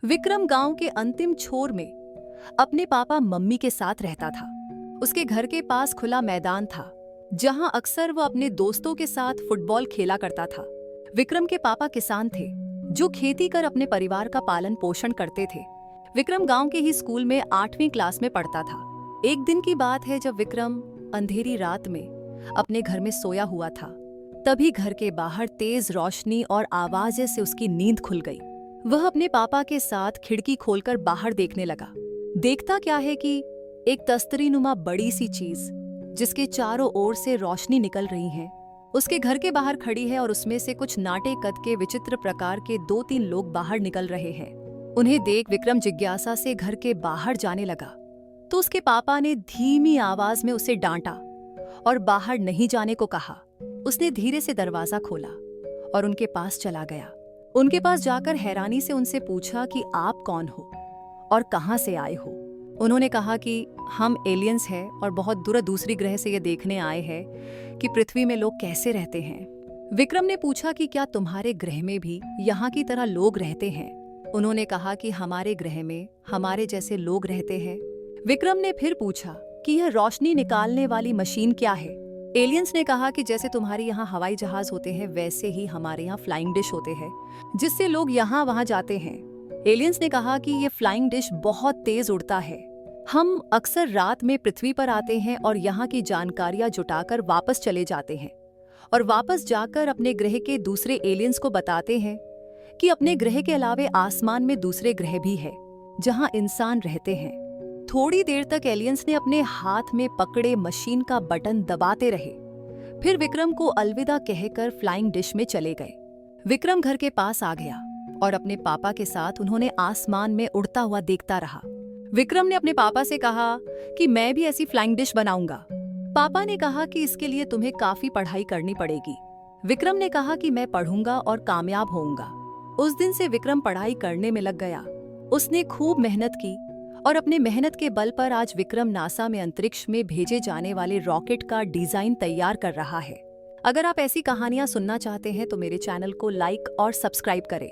विक्रम गांव के अंतिम छोर में अपने पापा मम्मी के साथ रहता था। उसके घर के पास खुला मैदान था जहां अक्सर वह अपने दोस्तों के साथ फुटबॉल खेला करता था। विक्रम के पापा किसान थे जो खेती कर अपने परिवार का पालन पोषण करते थे। विक्रम गांव के ही स्कूल में 8वीं क्लास में पढ़ता था। एक दिन की बात है जब विक्रम अंधेरी रात में अपने घर में सोया हुआ था, तभी घर के बाहर तेज रोशनी और आवाज़ से उसकी नींद खुल गई। वह अपने पापा के साथ खिड़की खोलकर बाहर देखने लगा। देखता क्या है कि एक तस्तरीनुमा बड़ी सी चीज जिसके चारों ओर से रोशनी निकल रही है उसके घर के बाहर खड़ी है और उसमें से कुछ नाटे कद के विचित्र प्रकार के 2-3 लोग बाहर निकल रहे हैं। उन्हें देख विक्रम जिज्ञासा से घर के बाहर जाने लगा तो उसके पापा ने धीमी आवाज में उसे डांटा और बाहर नहीं जाने को कहा। उसने धीरे से दरवाजा खोला और उनके पास चला गया। उनके पास जाकर हैरानी से उनसे पूछा कि आप कौन हो और कहां से आए हो। उन्होंने कहा कि हम एलियंस हैं और बहुत दूसरी ग्रह से ये देखने आए हैं कि पृथ्वी में लोग कैसे रहते हैं। विक्रम ने पूछा कि क्या तुम्हारे ग्रह में भी यहाँ की तरह लोग रहते हैं। उन्होंने कहा कि हमारे ग्रह में हमारे जैसे लोग रहते हैं। विक्रम ने फिर पूछा कि यह रोशनी निकालने वाली मशीन क्या है। एलियंस ने कहा कि जैसे तुम्हारे यहाँ हवाई जहाज होते हैं वैसे ही हमारे यहाँ फ्लाइंग डिश होते हैं जिससे लोग यहाँ वहाँ जाते हैं। एलियंस ने कहा कि ये फ्लाइंग डिश बहुत तेज उड़ता है। हम अक्सर रात में पृथ्वी पर आते हैं और यहाँ की जानकारियां जुटाकर वापस चले जाते हैं और वापस जाकर अपने ग्रह के दूसरे एलियंस को बताते हैं कि अपने ग्रह के अलावे आसमान में दूसरे ग्रह भी है जहाँ इंसान रहते हैं। थोड़ी देर तक एलियंस ने अपने हाथ में पकड़े मशीन का बटन दबाते रहे, फिर विक्रम को अलविदा कहकर फ्लाइंग डिश में चले गए। विक्रम घर के पास आ गया और अपने पापा के साथ उन्होंने आसमान में उड़ता हुआ देखता रहा। विक्रम ने अपने पापा से कहा कि मैं भी ऐसी फ्लाइंग डिश बनाऊंगा। पापा ने कहा कि इसके लिए तुम्हें काफी पढ़ाई करनी पड़ेगी। विक्रम ने कहा कि मैं पढ़ूंगा और कामयाब होऊंगा। उस दिन से विक्रम पढ़ाई करने में लग गया। उसने खूब मेहनत की और अपने मेहनत के बल पर आज विक्रम नासा में अंतरिक्ष में भेजे जाने वाले रॉकेट का डिजाइन तैयार कर रहा है। अगर आप ऐसी कहानियां सुनना चाहते हैं तो मेरे चैनल को लाइक और सब्सक्राइब करें।